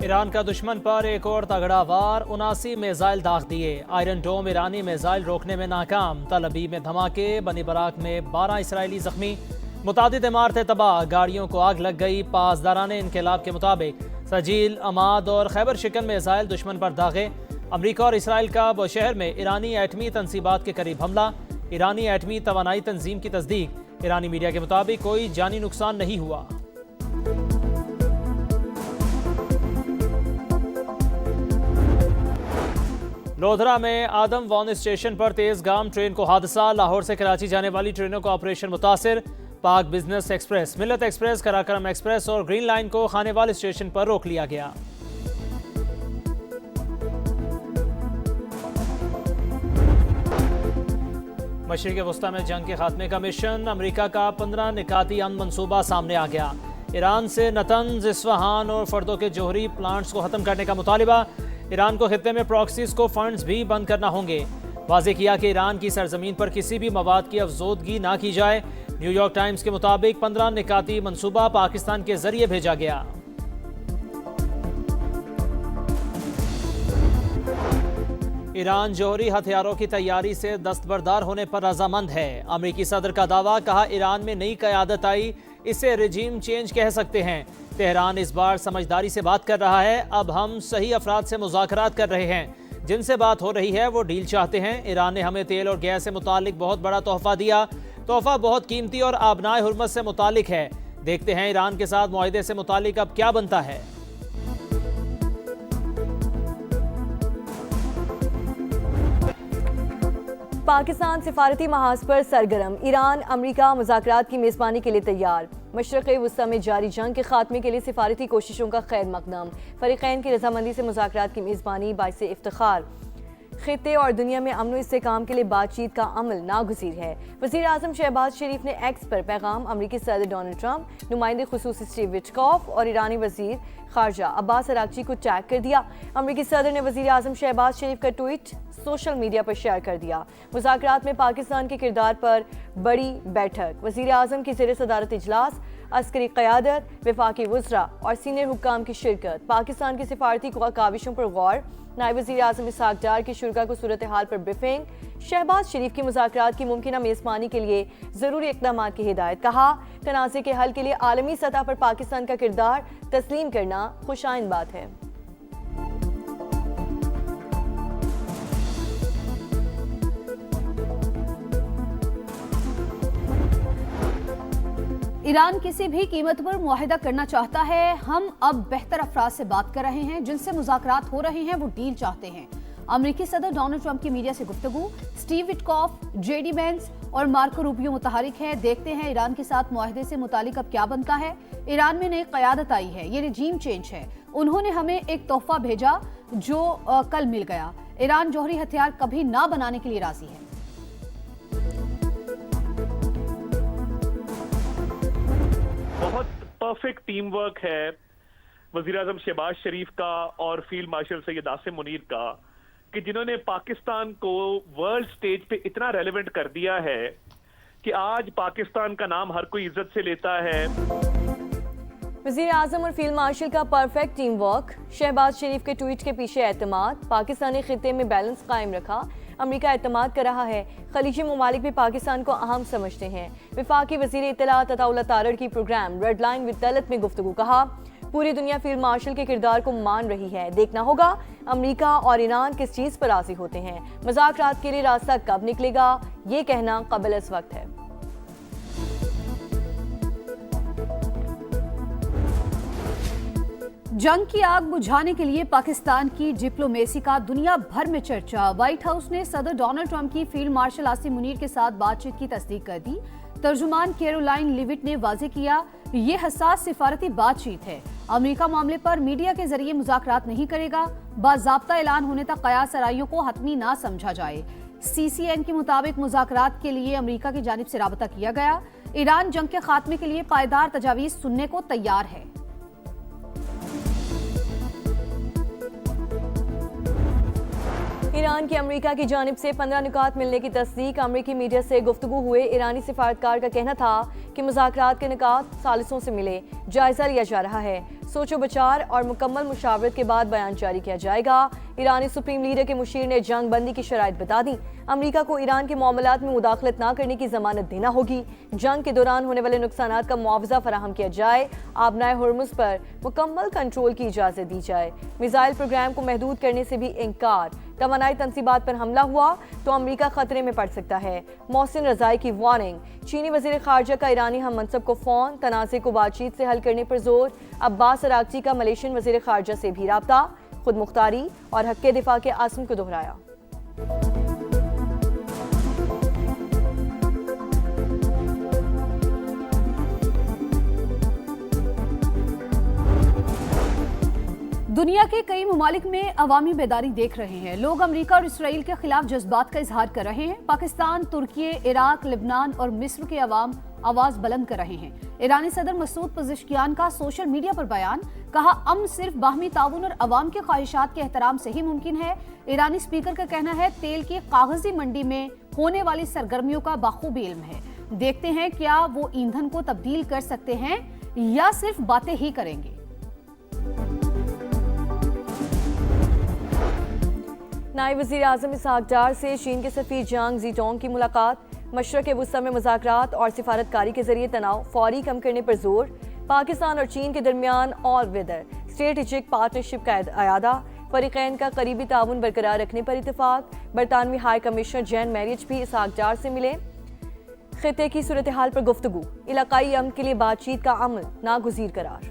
ایران کا دشمن پر ایک اور تگڑا وار، 79 میزائل داغ دیے۔ آئرن ڈوم ایرانی میزائل روکنے میں ناکام۔ تل ابیب میں دھماکے، بنی براک میں 12 اسرائیلی زخمی، متعدد عمارتیں تباہ، گاڑیوں کو آگ لگ گئی۔ پاسداران انقلاب کے مطابق سجیل، اماد اور خیبر شکن میزائل دشمن پر داغے۔ امریکہ اور اسرائیل کا بوشہر میں ایرانی ایٹمی تنصیبات کے قریب حملہ۔ ایرانی ایٹمی توانائی تنظیم کی تصدیق، ایرانی میڈیا کے مطابق کوئی جانی نقصان نہیں ہوا۔ لودھرا میں آدم وان اسٹیشن پر تیز گام ٹرین کو حادثہ، لاہور سے کراچی جانے والی ٹرینوں کا آپریشن متاثر۔ پاک بزنس ایکسپریس، ملت ایکسپریس، کراکرم ایکسپریس اور گرین لائن کو خانے وال اسٹیشن پر روک لیا گیا۔ مشرق وسطی میں جنگ کے خاتمے کا مشن، امریکہ کا 15 نکاتی امن منصوبہ سامنے آ گیا۔ ایران سے نتنز، اصفہان اور فردو کے جوہری پلانٹس کو ختم کرنے کا مطالبہ۔ ایران کو خطے میں پراکسیز کو فنڈز بھی بند کرنا ہوں گے۔ واضح کیا کہ ایران کی سرزمین پر کسی بھی مواد کی افزودگی نہ کی جائے۔ نیو یارک ٹائمز کے مطابق 15 نکاتی منصوبہ پاکستان کے ذریعے بھیجا گیا۔ ایران جوہری ہتھیاروں کی تیاری سے دستبردار ہونے پر رضامند ہے۔ امریکی صدر کا دعویٰ، کہا ایران میں نئی قیادت آئی، اسے رجیم چینج کہہ سکتے ہیں۔ تہران اس بار سمجھداری سے بات کر رہا ہے، اب ہم صحیح افراد سے مذاکرات کر رہے ہیں، جن سے بات ہو رہی ہے وہ ڈیل چاہتے ہیں۔ ایران نے ہمیں تیل اور گیس سے متعلق بہت بڑا تحفہ دیا، تحفہ بہت قیمتی اور آبنائے حرمت سے متعلق ہے۔ دیکھتے ہیں ایران کے ساتھ معاہدے سے متعلق اب کیا بنتا ہے۔ پاکستان سفارتی محاذ پر سرگرم، ایران امریکہ مذاکرات کی میزبانی کے لیے تیار۔ مشرق وسطی میں جاری جنگ کے خاتمے کے لیے سفارتی کوششوں کا خیر مقدم، فریقین کی رضامندی سے مذاکرات کی میزبانی باعث افتخار۔ خطے اور دنیا میں امن و استحکام کے لیے بات چیت کا عمل ناگزیر ہے۔ وزیر اعظم شہباز شریف نے ایکس پر پیغام امریکی صدر ڈونلڈ ٹرمپ، نمائندے خصوصی اسٹیو وٹکوف اور ایرانی وزیر خارجہ عباس اراغچی کو ٹیگ کر دیا۔ امریکی صدر نے وزیر اعظم شہباز شریف کا ٹویٹ سوشل میڈیا پر شیئر کر دیا۔ مذاکرات میں پاکستان کے کردار پر بڑی بیٹھک، وزیر اعظم کی زیر صدارت اجلاس، عسکری قیادت، وفاقی وزراء اور سینئر حکام کی شرکت، پاکستان کی سفارتی کاوشوں پر غور، نائب وزیر اعظم اسحاق ڈار کی شرکاء کو صورتحال پر بریفنگ، شہباز شریف کی مذاکرات کی ممکنہ میزبانی کے لیے ضروری اقدامات کی ہدایت۔ کہا تنازع کے حل کے لیے عالمی سطح پر پاکستان کا کردار تسلیم کرنا خوش آئند بات ہے۔ ایران کسی بھی قیمت پر معاہدہ کرنا چاہتا ہے۔ ہم اب بہتر افراد سے بات کر رہے ہیں، جن سے مذاکرات ہو رہے ہیں وہ ڈیل چاہتے ہیں۔ امریکی صدر ڈونلڈ ٹرمپ کی میڈیا سے گفتگو، Steve Witkoff, J D Vance اور مارکو روبیو متحرک ہیں۔ دیکھتے ہیں ایران کے ساتھ معاہدے سے متعلق اب کیا بنتا ہے۔ ایران میں نئی قیادت آئی ہے، یہ رجیم چینج ہے۔ انہوں نے ہمیں ایک تحفہ بھیجا جو کل مل گیا۔ ایران جوہری ہتھیار کبھی نہ بنانے کے لیے راضی ہے۔ بہت پرفیکٹ ٹیم ورک ہے وزیر اعظم شہباز شریف کا اور فیلڈ مارشل سید عاصم منیر کا، کہ جنہوں نے پاکستان کو ورلڈ سٹیج پہ اتنا ریلیونٹ کر دیا ہے کہ آج پاکستان کا نام ہر کوئی عزت سے لیتا ہے۔ وزیر اعظم اور فیلڈ مارشل کا پرفیکٹ ٹیم ورک، شہباز شریف کے ٹویٹ کے پیچھے اعتماد، پاکستانی خطے میں بیلنس قائم رکھا، امریکہ اعتماد کر رہا ہے، خلیجی ممالک بھی پاکستان کو اہم سمجھتے ہیں۔ وفاقی وزیر اطلاعات عطا اللہ تارڑ کی پروگرام ریڈ لائن ود دلت میں گفتگو، کہا پوری دنیا فیلڈ مارشل کے کردار کو مان رہی ہے، دیکھنا ہوگا امریکہ اور ایران کس چیز پر راضی ہوتے ہیں، مذاکرات کے لیے راستہ کب نکلے گا یہ کہنا قبل از وقت ہے۔ جنگ کی آگ بجھانے کے لیے پاکستان کی ڈپلومیسی کا دنیا بھر میں چرچا۔ وائٹ ہاؤس نے صدر ڈونلڈ ٹرمپ کی فیلڈ مارشل عاصم منیر کے ساتھ بات چیت کی تصدیق کر دی۔ ترجمان کیرولائن لیوٹ نے واضح کیا، یہ حساس سفارتی بات چیت ہے۔ امریکہ معاملے پر میڈیا کے ذریعے مذاکرات نہیں کرے گا، باضابطہ اعلان ہونے تک قیاس آرائیوں کو حتمی نہ سمجھا جائے۔ سی سی این کے مطابق مذاکرات کے لیے امریکہ کی جانب سے رابطہ کیا گیا۔ ایران جنگ کے خاتمے کے لیے پائیدار تجاویز سننے کو تیار ہے۔ ایران کی امریکہ کی جانب سے 15 نکات ملنے کی تصدیق، امریکی میڈیا سے گفتگو ہوئے ایرانی سفارتکار کا کہنا تھا کہ مذاکرات کے نکات ثالثوں سے ملے، جائزہ لیا جا رہا ہے۔ سوچ و بچار اور مکمل مشاورت کے بعد بیان جاری کیا جائے گا۔ ایرانی سپریم لیڈر کے مشیر نے جنگ بندی کی شرائط بتا دی۔ امریکہ کو ایران کے معاملات میں مداخلت نہ کرنے کی ضمانت دینا ہوگی۔ جنگ کے دوران ہونے والے نقصانات کا معاوضہ فراہم کیا جائے۔ آبنائے ہرمز پر مکمل کنٹرول کی اجازت دی جائے۔ میزائل پروگرام کو محدود کرنے سے بھی انکار۔ توانائی تنصیبات پر حملہ ہوا تو امریکہ خطرے میں پڑ سکتا ہے۔ محسن رضائی کی وارننگ۔ چینی وزیر خارجہ کا ایرانی ہم منصب کو فون۔ تنازع کو بات چیت سے حل کرنے پر زور۔ عباس اراغچی کا ملیشین وزیر خارجہ سے بھی رابطہ۔ خود مختاری اور حق دفاع کے عزم کو دہرایا۔ دنیا کے کئی ممالک میں عوامی بیداری دیکھ رہے ہیں۔ لوگ امریکہ اور اسرائیل کے خلاف جذبات کا اظہار کر رہے ہیں۔ پاکستان، ترکی، عراق، لبنان اور مصر کے عوام آواز بلند کر رہے ہیں۔ ایرانی صدر مسعود پزشکیان کا سوشل میڈیا پر بیان، کہا امن صرف باہمی تعاون اور عوام کے خواہشات کے احترام سے ہی ممکن ہے۔ ایرانی سپیکر کا کہنا ہے تیل کی کاغذی منڈی میں ہونے والی سرگرمیوں کا بخوبی علم ہے۔ دیکھتے ہیں کیا وہ ایندھن کو تبدیل کر سکتے ہیں یا صرف باتیں ہی کریں گے۔ نائب وزیر اعظم اسحاق ڈار سے چین کے سفیر جانگ زیٹونگ کی ملاقات۔ مشرق وسطی میں مذاکرات اور سفارتکاری کے ذریعے تناؤ فوری کم کرنے پر زور۔ پاکستان اور چین کے درمیان آل ویدر اسٹریٹجک پارٹنرشپ کا اعادہ۔ فریقین کا قریبی تعاون برقرار رکھنے پر اتفاق۔ برطانوی ہائی کمشنر جین میریج بھی اسحاق ڈار سے ملے۔ خطے کی صورتحال پر گفتگو۔ علاقائی امن کے لیے بات چیت کا عمل ناگزیر قرار۔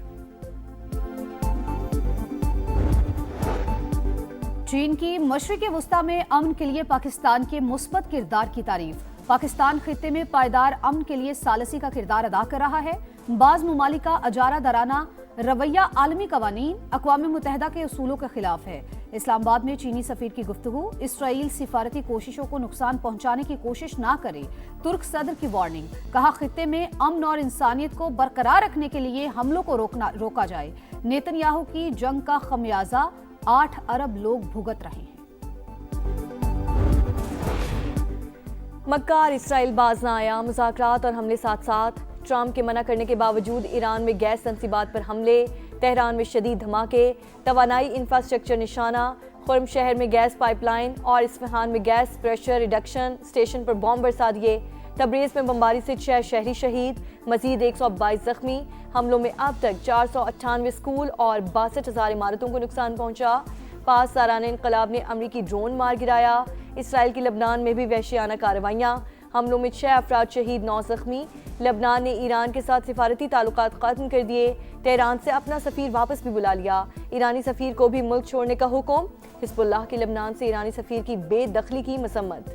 چین کی مشرق وسطی میں امن کے لیے پاکستان کے مثبت کردار کی تعریف۔ پاکستان خطے میں پائیدار امن کے لیے ثالثی کا کردار ادا کر رہا ہے۔ بعض ممالک کا اجارہ دارانہ رویہ عالمی قوانین، اقوام متحدہ کے اصولوں کے خلاف ہے۔ اسلام آباد میں چینی سفیر کی گفتگو۔ اسرائیل سفارتی کوششوں کو نقصان پہنچانے کی کوشش نہ کرے، ترک صدر کی وارننگ۔ کہا خطے میں امن اور انسانیت کو برقرار رکھنے کے لیے حملوں کو روکا جائے۔ نیتن یاہو کی جنگ کا خمیازہ 8 ارب لوگ بھگت رہے ہیں۔ مکہ اور اسرائیل باز نہ آیا۔ مذاکرات اور حملے ساتھ ساتھ۔ ٹرمپ کے منع کرنے کے باوجود ایران میں گیس تنصیبات پر حملے۔ تہران میں شدید دھماکے۔ توانائی انفراسٹرکچر نشانہ۔ خرم شہر میں گیس پائپ لائن اور اصفہان میں گیس پریشر ریڈکشن اسٹیشن پر بم برسا دیے۔ تبریز میں بمباری سے 6 شہری شہید، مزید 122 زخمی۔ حملوں میں اب تک 498 اسکول اور 62,000 عمارتوں کو نقصان پہنچا۔ پاس سالانہ انقلاب نے امریکی ڈرون مار گرایا۔ اسرائیل کی لبنان میں بھی وحشیانہ کارروائیاں۔ حملوں میں 6 افراد شہید، 9 زخمی۔ لبنان نے ایران کے ساتھ سفارتی تعلقات ختم کر دیے۔ تہران سے اپنا سفیر واپس بھی بلا لیا۔ ایرانی سفیر کو بھی ملک چھوڑنے کا حکم۔ حزب اللہ کی لبنان سے ایرانی سفیر کی بے دخلی کی مذمت۔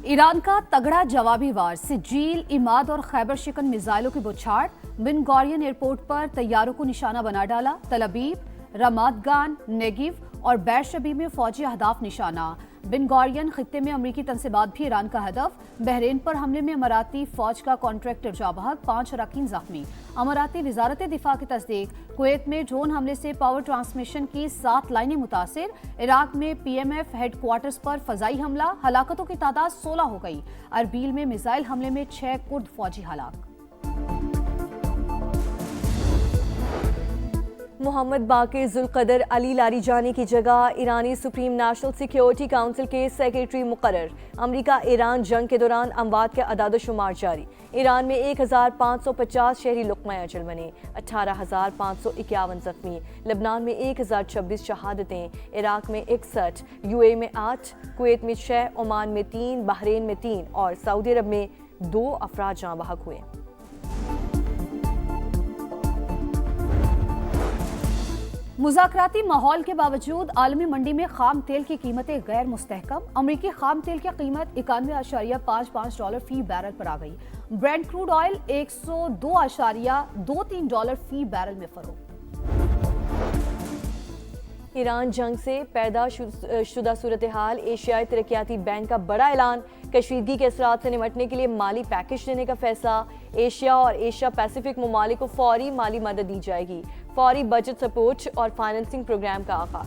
ایران کا تگڑا جوابی وار، سجیل، عماد اور خیبر شکن میزائلوں کی بوچھاڑ۔ بن گورین ایئرپورٹ پر طیاروں کو نشانہ بنا ڈالا۔ تل ابیب، رامات گان، نیگیو اور بیر شبی میں فوجی اہداف نشانہ۔ بن گورین خطے میں امریکی تنصیبات بھی ایران کا ہدف۔ بحرین پر حملے میں اماراتی فوج کا کانٹریکٹر جاں بحق، 5 اراکین زخمی۔ اماراتی وزارت دفاع کی تصدیق۔ کویت میں ڈرون حملے سے پاور ٹرانسمیشن کی 7 لائنیں متاثر۔ عراق میں PMF ہیڈ کوارٹرز پر فضائی حملہ، ہلاکتوں کی تعداد 16 ہو گئی۔ اربیل میں میزائل حملے میں 6 کرد فوجی ہلاک۔ محمد باقر ذوالقدر علی لاریجانی کی جگہ ایرانی سپریم نیشنل سیکیورٹی کونسل کے سیکریٹری مقرر۔ امریکہ ایران جنگ کے دوران اموات کے اعداد و شمار جاری۔ ایران میں 1550 شہری لقمہ اجل بنے، 18,551 زخمی۔ لبنان میں 1026 شہادتیں، عراق میں 61، UAE میں 8، کویت میں 6، عمان میں 3، بحرین میں 3 اور سعودی عرب میں 2 افراد جاں بحق ہوئے۔ مذاکراتی ماحول کے باوجود عالمی منڈی میں خام تیل کی قیمتیں غیر مستحکم۔ امریکی خام تیل کی قیمت $91.55 فی بیرل پر آ گئی۔ برینٹ کروڈ آئل $102.23 فی بیرل میں فروخت۔ ایران جنگ سے پیدا شدہ صورتحال، ایشیائی ترقیاتی بینک کا بڑا اعلان، کشیدگی کے اثرات سے نمٹنے کے لیے مالی پیکج دینے کا فیصلہ۔ ایشیا اور ایشیا پیسیفک ممالک کو فوری مالی مدد دی جائے گی۔ فوری بجٹ سپورٹ اور فائننسنگ پروگرام کا آغاز۔